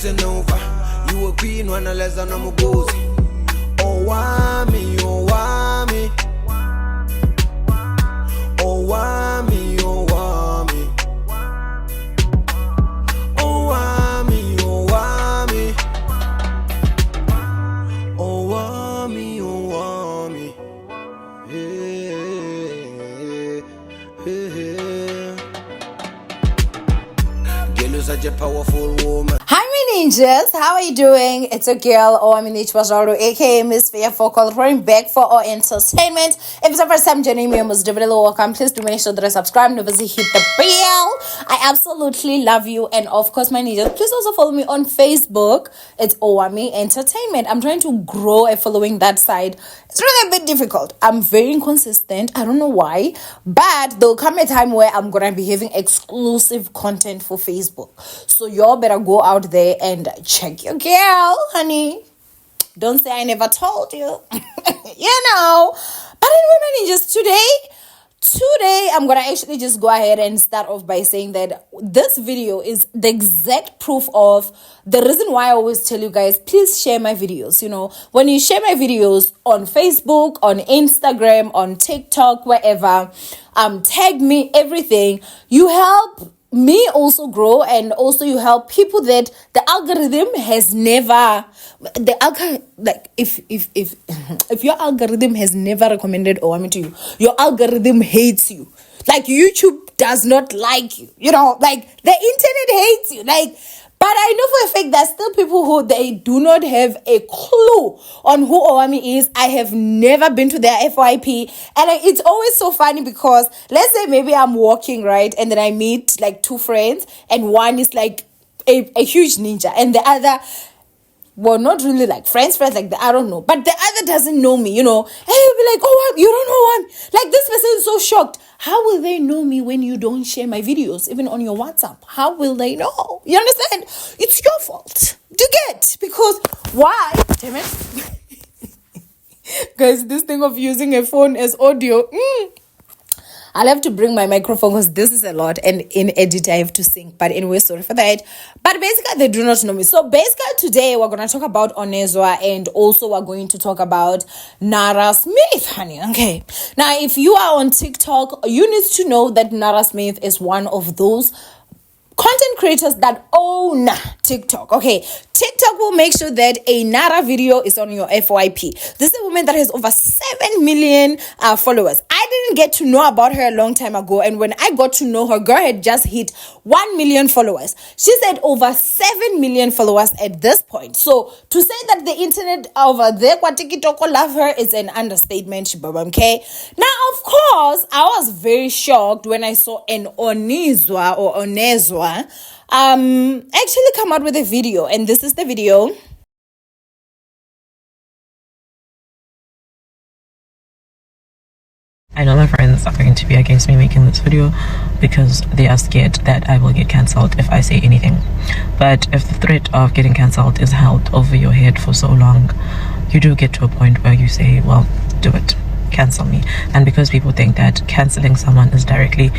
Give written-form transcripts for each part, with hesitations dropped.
listen over. You a queen when I less than I'm a gozy. Owamie, Owamie. Owamie, Owamie. Owamie, Owamie. Owamie, Owamie. Girl, you're such a powerful woman. Hi, my ninjas. How are you doing? It's a girl, Owamie, aka Miss Fearful, calling back for our entertainment. If it's the first time joining me, most definitely welcome. Please do make sure that I subscribe and obviously hit the bell. I absolutely love you. And of course, my ninjas, please also follow me on Facebook. It's Owamie Entertainment. I'm trying to grow a following that side. It's really a bit difficult. I'm very inconsistent. I don't know why. But there'll come a time where I'm going to be having exclusive content for Facebook. So y'all better go out there and check your girl, honey. Don't say I never told you. You know. But anyway, just today I'm gonna actually just go ahead and start off by saying that this video is the exact proof of the reason why I always tell you guys, please share my videos. You know, when you share my videos on Facebook, on Instagram, on TikTok, wherever, tag me, everything, you help me also grow, and also you help people that the algorithm has never if your algorithm has never recommended Owamie to you, your algorithm hates you. Like YouTube does not like you, you know, like the internet hates you, like. But I know for a fact there's still people who they do not have a clue on who Owamie is. I have never been to their FYP. And it's always so funny because let's say maybe I'm walking, right? And then I meet like two friends and one is like a huge ninja and the other, well, not really like friends, like I don't know. But the other doesn't know me, you know. And you'll be like, oh, you don't know one. Like this person is so shocked. How will they know me when you don't share my videos, even on your WhatsApp? How will they know? You understand? It's your fault. Do you get? Because why? Damn it. Guys, this thing of using a phone as audio, I'll have to bring my microphone because this is a lot, and in edit I have to sing. But anyway, sorry for that. But basically, they do not know me. So basically, today we're going to talk about Onezwa, and also we're going to talk about Nara Smith, honey. Okay. Now, if you are on TikTok, you need to know that Nara Smith is one of those content creators that own TikTok. Okay, TikTok will make sure that a Nara video is on your FYP. This is a woman that has over 7 million followers. I didn't get to know about her a long time ago, and when I got to know her, girl had just hit 1 million followers. She's at over 7 million followers at this point. So to say that the internet over there TikTok love her is an understatement, okay? Now, of course, I was very shocked when I saw an Onezwa actually come out with a video, and this is the video. I know my friends are going to be against me making this video because they are scared that I will get cancelled if I say anything. But if the threat of getting cancelled is held over your head for so long, you do get to a point where you say, well, do it, cancel me. And because people think that cancelling someone is directly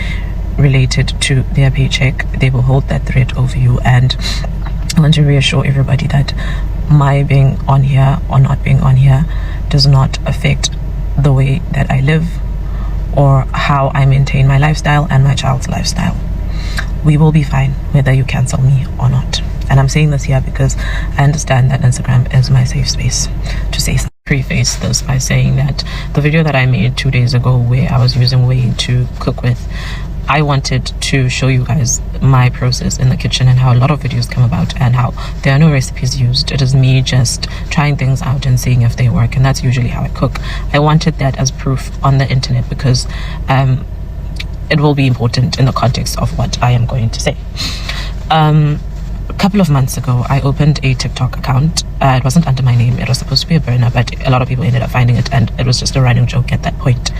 related to their paycheck, they will hold that threat over you. And I want to reassure everybody that my being on here or not being on here does not affect the way that I live or how I maintain my lifestyle and my child's lifestyle. We will be fine whether you cancel me or not. And I'm saying this here because I understand that Instagram is my safe space to say something. Preface this by saying that the video that I made 2 days ago where I was using whey to cook with, I wanted to show you guys my process in the kitchen and how a lot of videos come about and how there are no recipes used. It is me just trying things out and seeing if they work, and that's usually how I cook. I wanted that as proof on the internet because it will be important in the context of what I am going to say. A couple of months ago, I opened a TikTok account. It wasn't under my name. It was supposed to be a burner, but a lot of people ended up finding it, and it was just a running joke at that point.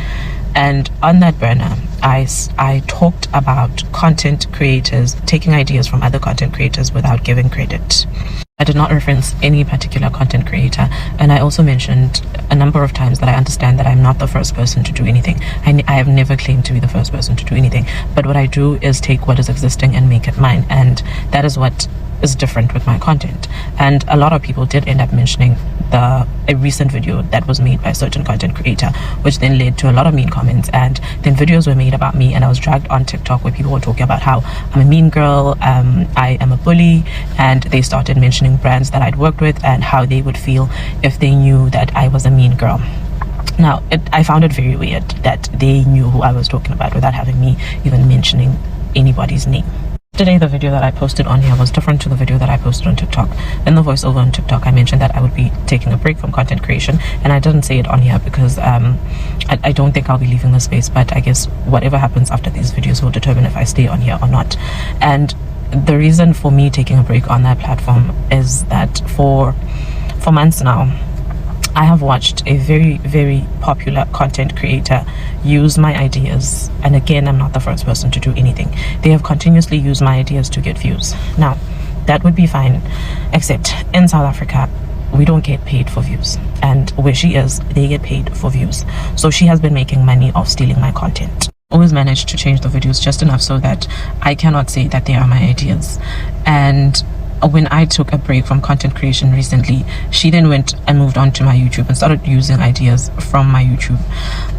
And on that burner, I talked about content creators, taking ideas from other content creators without giving credit. I did not reference any particular content creator, and I also mentioned a number of times that I understand that I'm not the first person to do anything. I have never claimed to be the first person to do anything, but what I do is take what is existing and make it mine, and that is what is different with my content. And a lot of people did end up mentioning a recent video that was made by a certain content creator, which then led to a lot of mean comments, and then videos were made about me, and I was dragged on TikTok where people were talking about how I'm a mean girl, I am a bully, and they started mentioning brands that I'd worked with and how they would feel if they knew that I was a mean girl. Now, I found it very weird that they knew who I was talking about without having me even mentioning anybody's name. Today, the video that I posted on here was different to the video that I posted on TikTok. In the voiceover on TikTok, I mentioned that I would be taking a break from content creation, and I didn't say it on here because I don't think I'll be leaving the space, but I guess whatever happens after these videos will determine if I stay on here or not. And the reason for me taking a break on that platform is that for months now, I have watched a very, very popular content creator use my ideas. And again, I'm not the first person to do anything. They have continuously used my ideas to get views. Now, that would be fine, except in South Africa, we don't get paid for views. And where she is, they get paid for views. So she has been making money off stealing my content. Always managed to change the videos just enough so that I cannot say that they are my ideas. And when I took a break from content creation recently, she then went and moved on to my YouTube and started using ideas from my YouTube.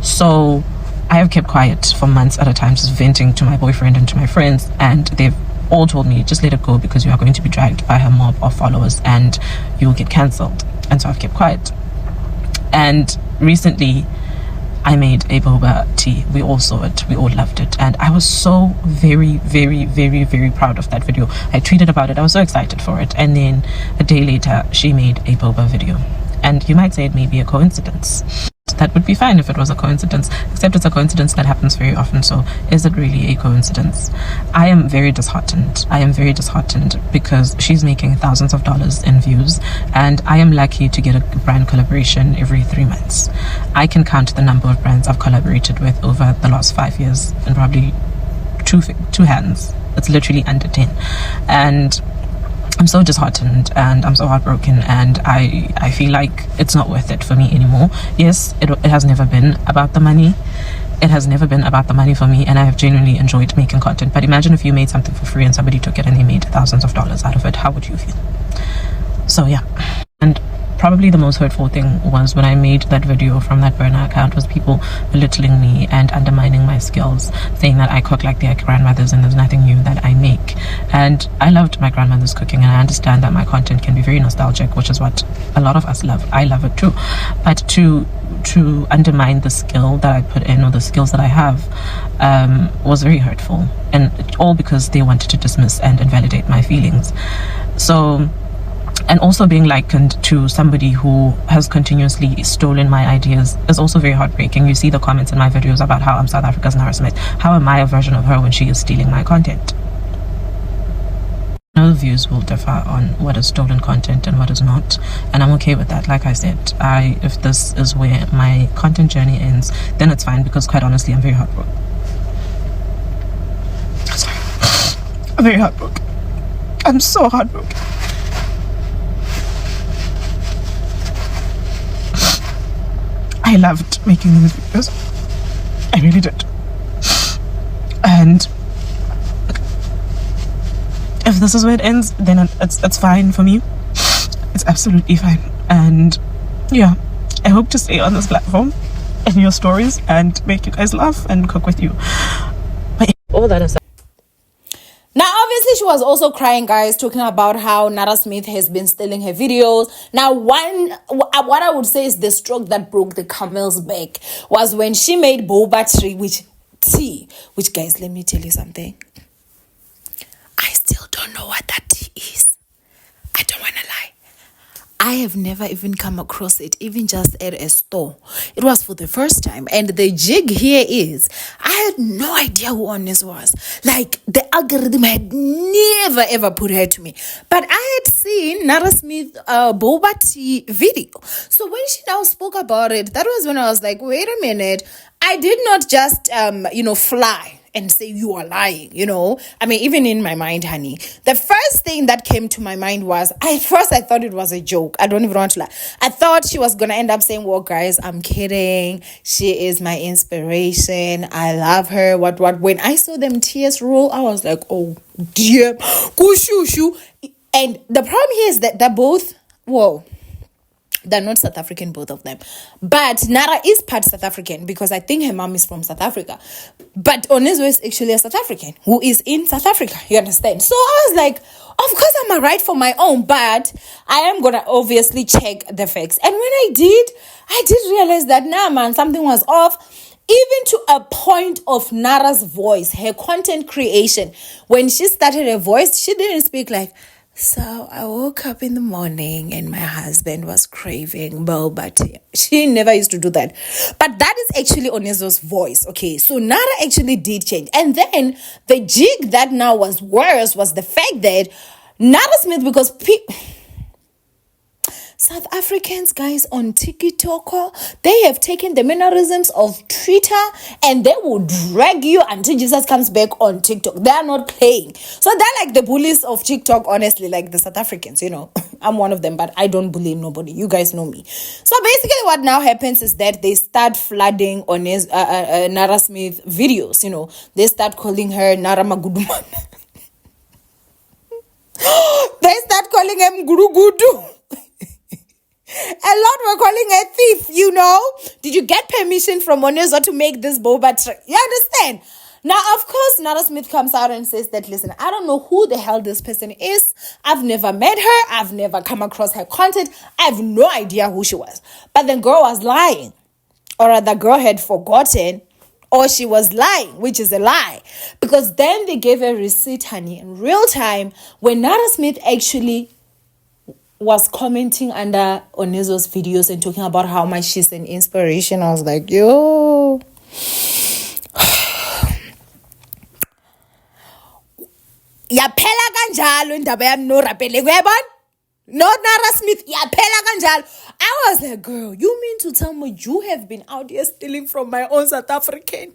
So I have kept quiet for months at a time, just venting to my boyfriend and to my friends, and they've all told me, just let it go because you are going to be dragged by her mob of followers and you will get cancelled. And so I've kept quiet. And recently I made a boba tea. We all saw it, we all loved it, and I was so very, very, very, very proud of that video. I tweeted about it, I was so excited for it, and then a day later she made a boba video. And you might say it may be a coincidence. That would be fine if it was a coincidence, except it's a coincidence that happens very often. So is it really a coincidence? I am very disheartened. I am very disheartened because she's making thousands of dollars in views, and I am lucky to get a brand collaboration every 3 months. I can count the number of brands I've collaborated with over the last 5 years and probably two hands. It's literally under 10. And I'm so disheartened and I'm so heartbroken, and I feel like it's not worth it for me anymore. Yes, it has never been about the money. It has never been about the money for me, and I have genuinely enjoyed making content. But imagine if you made something for free and somebody took it and they made thousands of dollars out of it. How would you feel? So yeah. And probably the most hurtful thing was when I made that video from that burner account, was people belittling me and undermining my skills, saying that I cook like their grandmothers and there's nothing new that I make. And I loved my grandmother's cooking, and I understand that my content can be very nostalgic, which is what a lot of us love. I love it too. But to undermine the skill that I put in, or the skills that I have, was very hurtful, and all because they wanted to dismiss and invalidate my feelings. So, and also being likened to somebody who has continuously stolen my ideas is also very heartbreaking. You see the comments in my videos about how I'm South Africa's Nara Smith. How am I a version of her when she is stealing my content? No, views will differ on what is stolen content and what is not, and I'm okay with that. Like I said, if this is where my content journey ends, then it's fine, because quite honestly, I'm very heartbroken. Sorry. I'm very heartbroken. I'm so heartbroken. I loved making these videos. I really did. And if this is where it ends, then it's fine for me. It's absolutely fine. And yeah, I hope to stay on this platform and your stories and make you guys laugh and cook with you. But all that aside, now, obviously, she was also crying, guys, talking about how Nara Smith has been stealing her videos. Now, what I would say is the stroke that broke the camel's back was when she made boba tea, which, guys, let me tell you something. I still don't know what that tea is. I don't want to lie. I have never even come across it, even just at a store. It was for the first time. And the jig here is, I had no idea who Onezwa was. Like, the algorithm had never ever put her to me. But I had seen Nara Smith boba tea video. So when she now spoke about it, that was when I was like, wait a minute. I did not just, fly and say you are lying, I mean, even in my mind, honey, the first thing that came to my mind was, I thought it was a joke. I don't even want to lie. I thought she was going to end up saying, well, guys, I'm kidding. She is my inspiration. I love her. What. When I saw them tears roll, I was like, oh, dear. Kushushu. And the problem here is that they're both, they're not South African, both of them. But Nara is part South African because I think her mom is from South Africa. But Onezwa is actually a South African who is in South Africa. You understand? So I was like, of course I'm a right for my own, but I am going to obviously check the facts. And when I did realize that, nah, man, something was off. Even to a point of Nara's voice, her content creation. When she started her voice, she didn't speak like, so I woke up in the morning and my husband was craving boba tea. She never used to do that. But that is actually Onezwa's voice. Okay, so Nara actually did change. And then the jig that now was worse was the fact that Nara Smith, because South Africans, guys, on TikTok, they have taken the mannerisms of Twitter and they will drag you until Jesus comes back on TikTok. They are not playing. So they're like the bullies of TikTok, honestly, like the South Africans, you know. I'm one of them, but I don't bully nobody. You guys know me. So basically what now happens is that they start flooding on Nara Smith videos, you know. They start calling her Nara Maguduman. They start calling him Guru Gudu. A lot were calling her thief, you know. Did you get permission from Onezwa to make this boba trick? You understand? Now, of course, Nara Smith comes out and says that, listen, I don't know who the hell this person is. I've never met her. I've never come across her content. I have no idea who she was. But the girl was lying. Or rather, girl had forgotten. Or she was lying, which is a lie. Because then they gave a receipt, honey, in real time, when Nara Smith actually was commenting under Onezwa's videos and talking about how much she's an inspiration. I was like, yo. Yaphela kanjalo indaba yami no rapele uyabona? Not Nara Smith. Yaphela kanjalo. I was like, girl, you mean to tell me you have been out here stealing from my own South African? And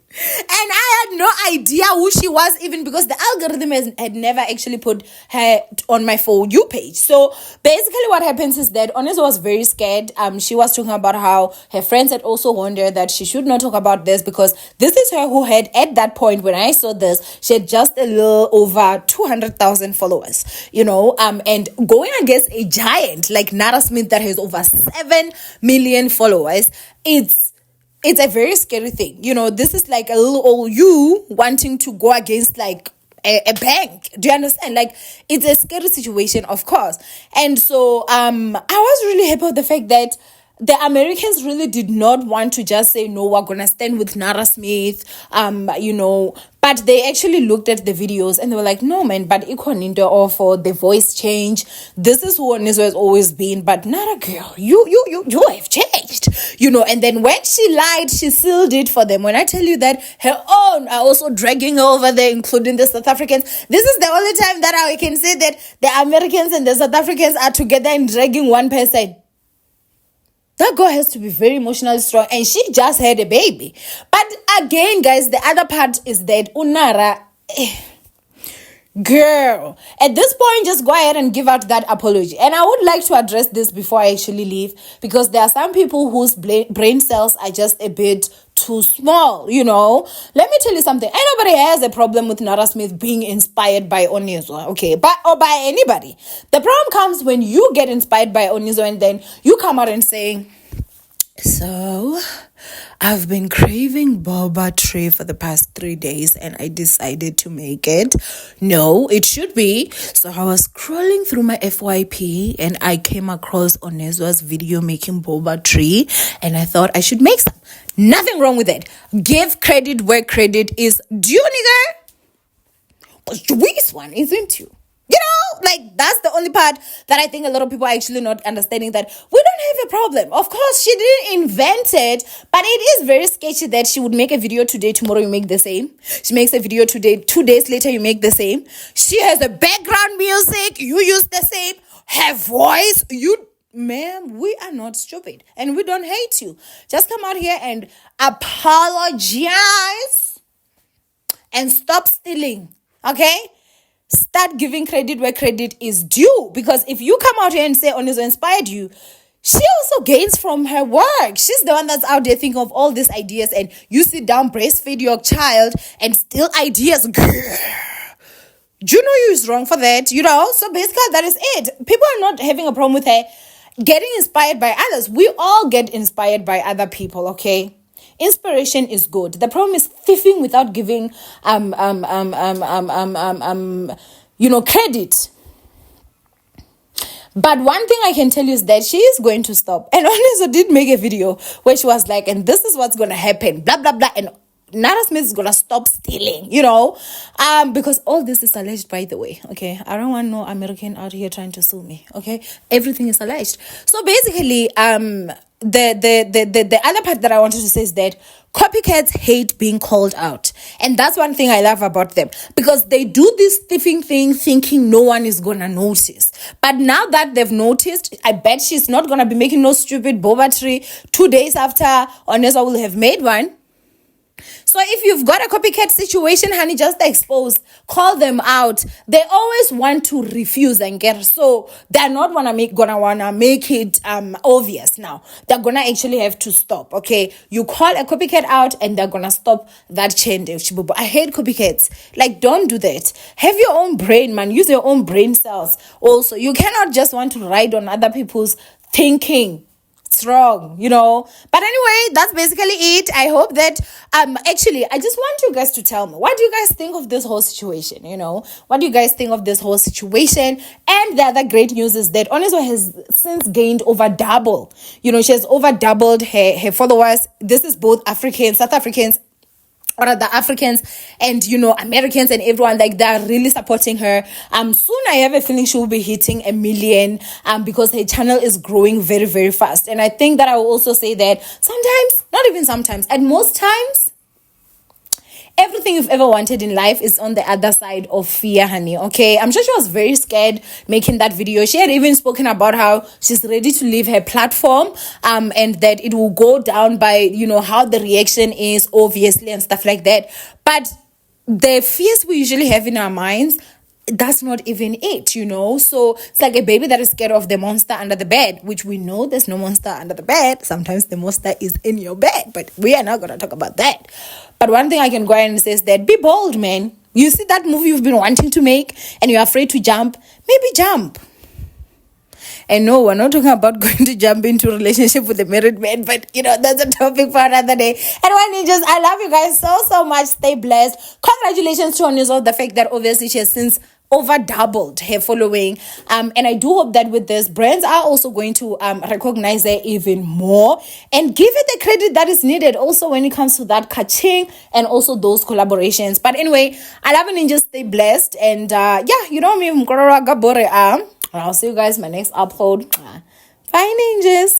I had no idea who she was, even because the algorithm had never actually put her on my For You page. So basically what happens is that Onezwa was very scared. She was talking about how her friends had also warned her that she should not talk about this, because this is her who had, at that point when I saw this, she had just a little over 200,000 followers, you know, and going against a giant like Nara Smith that has over 7 million followers, it's a very scary thing. You know, this is like a little old you wanting to go against like a bank. Do you understand? Like, it's a scary situation, of course. And so I was really happy with the fact that the Americans really did not want to just say, no, we're going to stand with Nara Smith, you know, but they actually looked at the videos and they were like, no, man, but Ikoninto for the voice change. This is who Onezwa has always been. But Nara, girl, you have changed, you know. And then when she lied, she sealed it for them. When I tell you that her own are also dragging her over there, including the South Africans, this is the only time that I can say that the Americans and the South Africans are together and dragging one person. That girl has to be very emotionally strong, and she just had a baby. But again, guys, the other part is that Unara, girl, at this point, just go ahead and give out that apology. And I would like to address this before I actually leave, because there are some people whose brain cells are just a bit too small, you know. Let me tell you something. Nobody has a problem with Nara Smith being inspired by Onezwa, okay, or by anybody. The problem comes when you get inspired by Onezwa and then you come out and say, so I've been craving boba tea for the past 3 days and I decided to make it. No, it should be. So I was scrolling through my FYP and I came across Onezwa's video making boba tea and I thought I should make some. Nothing wrong with it. Give credit where credit is due, nigga. Because Juice one, isn't you? You know, like, that's the only part that I think a lot of people are actually not understanding, that we don't have a problem. Of course, she didn't invent it, but it is very sketchy that she would make a video today, tomorrow you make the same. She makes a video today, 2 days later you make the same. She has a background music, you use the same. Her voice, ma'am, we are not stupid and we don't hate you. Just come out here and apologize and stop stealing, okay? Start giving credit where credit is due. Because if you come out here and say Onezwa inspired you, she also gains from her work. She's the one that's out there thinking of all these ideas, and you sit down, breastfeed your child, and steal ideas. Girl, Juno is wrong for that, you know. So basically, that is it. People are not having a problem with her getting inspired by others. We all get inspired by other people, okay? Inspiration is good. The problem is thieving without giving credit. But one thing I can tell you is that she is going to stop. And Onezwa did make a video where she was like, and this is what's going to happen, blah, blah, blah. And Nara Smith is going to stop stealing, you know, because all this is alleged, by the way, okay? I don't want no American out here trying to sue me, okay? Everything is alleged. So basically, the other part that I wanted to say is that copycats hate being called out, and that's one thing I love about them, because they do this thieving thing thinking no one is gonna notice. But now that they've noticed, I bet she's not gonna be making no stupid bobatry 2 days after Onezwa will have made one. So if you've got a copycat situation, honey, just expose, call them out. They always want to refuse and get, so they're not gonna wanna make it obvious now. They're gonna actually have to stop, okay? You call a copycat out and they're gonna stop that chain. I hate copycats. Like, don't do that. Have your own brain, man. Use your own brain cells. Also, you cannot just want to ride on other people's thinking. It's wrong, you know. But anyway, that's basically it. I hope that actually, I just want you guys to tell me, what do you guys think of this whole situation? You know, what do you guys think of this whole situation? And the other great news is that Onezwa has since gained over double. You know, she has over doubled her followers. This is both Africans, South Africans, or the Africans, and you know, Americans and everyone, like, they're really supporting her. Soon I have a feeling she will be hitting 1 million because her channel is growing very, very fast. And I think that I will also say that sometimes, not even sometimes, at most times, everything you've ever wanted in life is on the other side of fear, honey, okay? I'm sure she was very scared making that video. She had even spoken about how she's ready to leave her platform and that it will go down by, you know, how the reaction is, obviously, and stuff like that. But the fears we usually have in our minds, that's not even it, you know. So it's like a baby that is scared of the monster under the bed, which we know there's no monster under the bed. Sometimes the monster is in your bed, but we are not going to talk about that. But one thing I can go ahead and say is that be bold, man. You see that movie you've been wanting to make and you're afraid to jump, maybe jump. And no, we're not talking about going to jump into a relationship with a married man, but you know, that's a topic for another day. Anyway, ninjas, I love you guys so much. Stay blessed. Congratulations to Onezwa, the fact that obviously she has since over doubled her following, and I do hope that with this, brands are also going to recognize her even more and give it the credit that is needed also when it comes to that catching and also those collaborations. But anyway, I love you, ninjas. Stay blessed, and yeah, you know me, I'll see you guys in my next upload. Bye, ninjas.